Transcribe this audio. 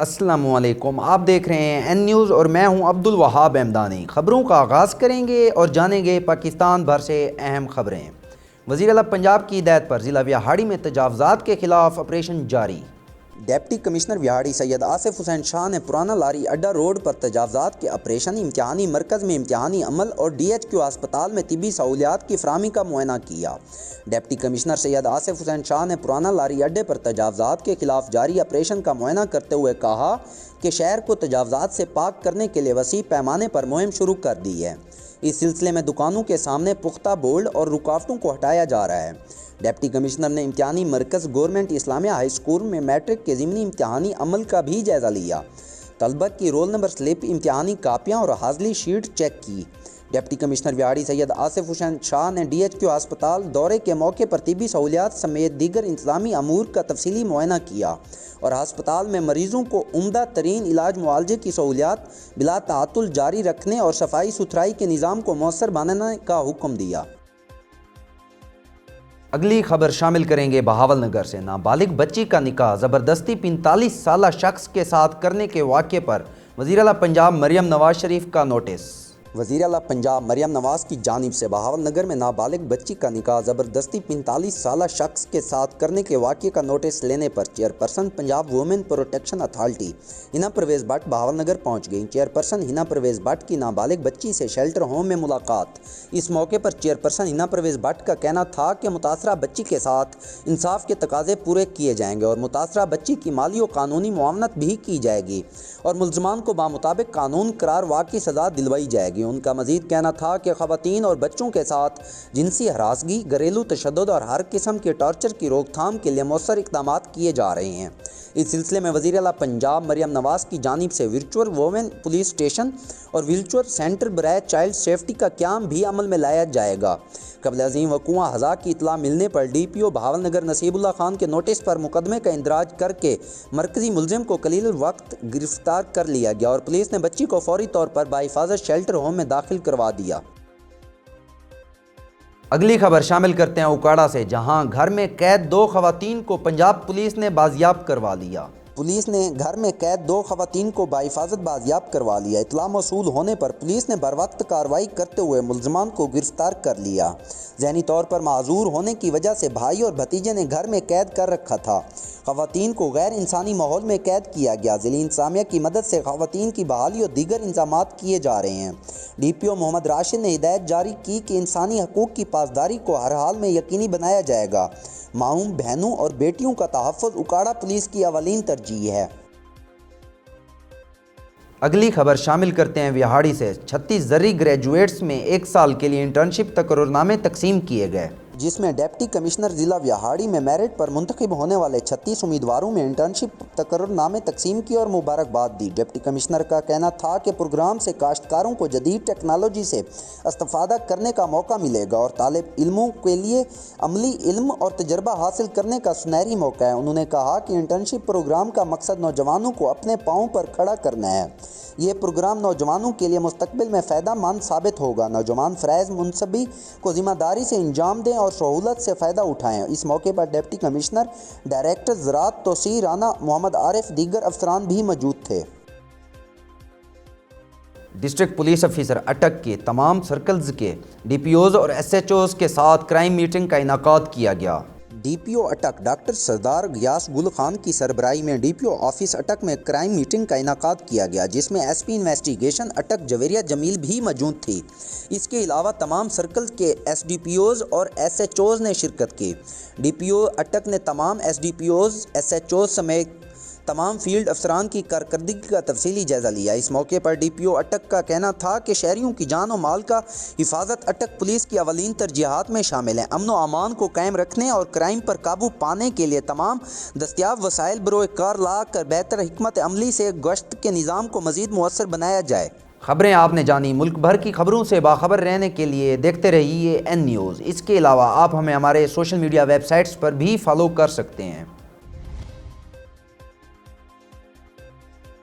السلام علیکم، آپ دیکھ رہے ہیں این نیوز اور میں ہوں عبد الوہاب احمدانی۔ خبروں کا آغاز کریں گے اور جانیں گے پاکستان بھر سے اہم خبریں۔ وزیر اعلیٰ پنجاب کی ہدایت پر ضلع ویہاڑی میں تجاوزات کے خلاف آپریشن جاری۔ ڈپٹی کمشنر ویہاڑی سید آصف حسین شاہ نے پرانا لاری اڈا روڈ پر تجاوزات کے آپریشن امتحانی مرکز میں امتحانی عمل اور ڈی ایچ کیو ہسپتال میں طبی سہولیات کی فراہمی کا معائنہ کیا۔ ڈپٹی کمشنر سید آصف حسین شاہ نے پرانا لاری اڈے پر تجاوزات کے خلاف جاری آپریشن کا معائنہ کرتے ہوئے کہا کہ شہر کو تجاوزات سے پاک کرنے کے لیے وسیع پیمانے پر مہم شروع کر دی ہے۔ اس سلسلے میں دکانوں کے سامنے پختہ بورڈ اور رکاوٹوں کو ہٹایا جا رہا ہے۔ ڈپٹی کمشنر نے امتحانی مرکز گورنمنٹ اسلامیہ ہائی اسکول میں میٹرک کے ضمنی امتحانی عمل کا بھی جائزہ لیا۔ طلبہ کی رول نمبر سلپ، امتحانی کاپیاں اور حاضری شیٹ چیک کی۔ ڈپٹی کمشنر ویہاڑی سید آصف حسین شاہ نے ڈی ایچ کیو ہسپتال دورے کے موقع پر طبی سہولیات سمیت دیگر انتظامی امور کا تفصیلی معائنہ کیا اور ہسپتال میں مریضوں کو عمدہ ترین علاج معالجے کی سہولیات بلا تعطل جاری رکھنے اور صفائی ستھرائی کے نظام کو مؤثر بنانے کا حکم دیا۔ اگلی خبر شامل کریں گے بہاول نگر سے۔ نابالغ بچی کا نکاح زبردستی 45 سالہ شخص کے ساتھ کرنے کے واقعے پر وزیر اعلیٰ پنجاب مریم نواز شریف کا نوٹس۔ وزیر اعلیٰ پنجاب مریم نواز کی جانب سے بہاول نگر میں نابالغ بچی کا نکاح زبردستی 45 سالہ شخص کے ساتھ کرنے کے واقعے کا نوٹس لینے پر chairperson Punjab women protection authority Hina Pervaiz but Bahawal Nagar پہنچ گئیں۔ چیئرپرسن ہنا پرویز بٹ کی نابالغ بچی سے شیلٹر ہوم میں ملاقات۔ اس موقع پر چیئرپرسن ہنا پرویز بٹ کا کہنا تھا کہ متاثرہ بچی کے ساتھ انصاف کے تقاضے پورے کیے جائیں گے اور متاثرہ بچی کی مالی و قانونی معاونت بھی کی جائے گی اور ملزمان کو بمطابق قانون قرار واقعی سزا دلوائی جائے گی۔ ان کا مزید کہنا تھا کہ خواتین اور بچوں کے ساتھ جنسی ہراسگی، گھریلو تشدد اور ہر قسم کے ٹارچر کی روک تھام کے لیے مؤثر اقدامات کیے جا رہے ہیں۔ اس سلسلے میں وزیر اعلیٰ پنجاب مریم نواز کی جانب سے ورچوئل وومن پولیس اسٹیشن اور ورچوئل سینٹر برائے چائلڈ سیفٹی کا قیام بھی عمل میں لایا جائے گا۔ قبل ازیں وقوع ہزا کی اطلاع ملنے پر ڈی پی او بہاول نگر نصیب اللہ خان کے نوٹس پر مقدمے کا اندراج کر کے مرکزی ملزم کو قلیل الوقت گرفتار کر لیا گیا اور پولیس نے بچی کو فوری طور پر بحفاظت شیلٹر ہوم میں داخل کروا دیا۔ اگلی خبر شامل کرتے ہیں اکاڑا سے، جہاں گھر میں قید 2 خواتین کو پنجاب پولیس نے بازیاب کروا لیا۔ پولیس نے گھر میں قید 2 خواتین کو بحفاظت بازیاب کروا لیا۔ اطلاع موصول ہونے پر پولیس نے بروقت کارروائی کرتے ہوئے ملزمان کو گرفتار کر لیا۔ ذہنی طور پر معذور ہونے کی وجہ سے بھائی اور بھتیجے نے گھر میں قید کر رکھا تھا۔ خواتین کو غیر انسانی ماحول میں قید کیا گیا۔ ضلعی انتظامیہ کی مدد سے خواتین کی بحالی اور دیگر انتظامات کیے جا رہے ہیں۔ ڈی پی او محمد راشد نے ہدایت جاری کی کہ انسانی حقوق کی پاسداری کو ہر حال میں یقینی بنایا جائے گا۔ ماؤں، بہنوں اور بیٹیوں کا تحفظ اکاڑا پولیس کی اولین ترجیح ہے۔ اگلی خبر شامل کرتے ہیں ویہاڑی سے۔ 36 زرعی گریجویٹس میں 1 سال کے لیے انٹرنشپ تقررنامے تقسیم کیے گئے، جس میں ڈپٹی کمشنر ضلع ویہاڑی میں میرٹ پر منتخب ہونے والے 36 امیدواروں میں انٹرنشپ تقررنامے تقسیم کیے اور مبارکباد دی۔ ڈپٹی کمشنر کا کہنا تھا کہ پروگرام سے کاشتکاروں کو جدید ٹیکنالوجی سے استفادہ کرنے کا موقع ملے گا اور طالب علموں کے لیے عملی علم اور تجربہ حاصل کرنے کا سنہری موقع ہے۔ انہوں نے کہا کہ انٹرنشپ پروگرام کا مقصد نوجوانوں کو اپنے پاؤں پر کھڑا کرنا ہے۔ یہ پروگرام نوجوانوں کے لیے مستقبل میں فائدہ مند ثابت ہوگا۔ نوجوان فرائض منصبی کو ذمہ داری سے انجام دیں اور سہولت سے فائدہ اٹھائیں۔ اس موقع پر ڈپٹی کمشنر، ڈائریکٹر زراعت توسیع رانا محمد عارف، دیگر افسران بھی موجود تھے۔ ڈسٹرکٹ پولیس آفیسر اٹک کے تمام سرکلز کے ڈی پی اوز اور ایس ایچ اوز کے ساتھ کرائم میٹنگ کا انعقاد کیا گیا۔ ڈی پی او اٹک ڈاکٹر سردار غیاث گل خان کی سربراہی میں ڈی پی او آفس اٹک میں کرائم میٹنگ کا انعقاد کیا گیا، جس میں S P investigation Attock Javeria Jamil بھی موجود تھی۔ اس کے علاوہ تمام سرکل کے ایس ڈی پی اوز اور ایس ایچ اوز نے شرکت کی۔ ڈی پی او اٹک نے تمام S D P Os, S H Os سمیت تمام فیلڈ افسران کی کارکردگی کا تفصیلی جائزہ لیا۔ اس موقع پر ڈی پی او اٹک کا کہنا تھا کہ شہریوں کی جان و مال کا حفاظت اٹک پولیس کی اولین ترجیحات میں شامل ہے۔ امن و امان کو قائم رکھنے اور کرائم پر قابو پانے کے لیے تمام دستیاب وسائل بروئے کار لا کر بہتر حکمت عملی سے گشت کے نظام کو مزید مؤثر بنایا جائے۔ خبریں آپ نے جانی۔ ملک بھر کی خبروں سے باخبر رہنے کے لیے دیکھتے رہیے این نیوز۔ اس کے علاوہ آپ ہمیں ہمارے سوشل میڈیا ویب سائٹس پر بھی فالو کر سکتے ہیں۔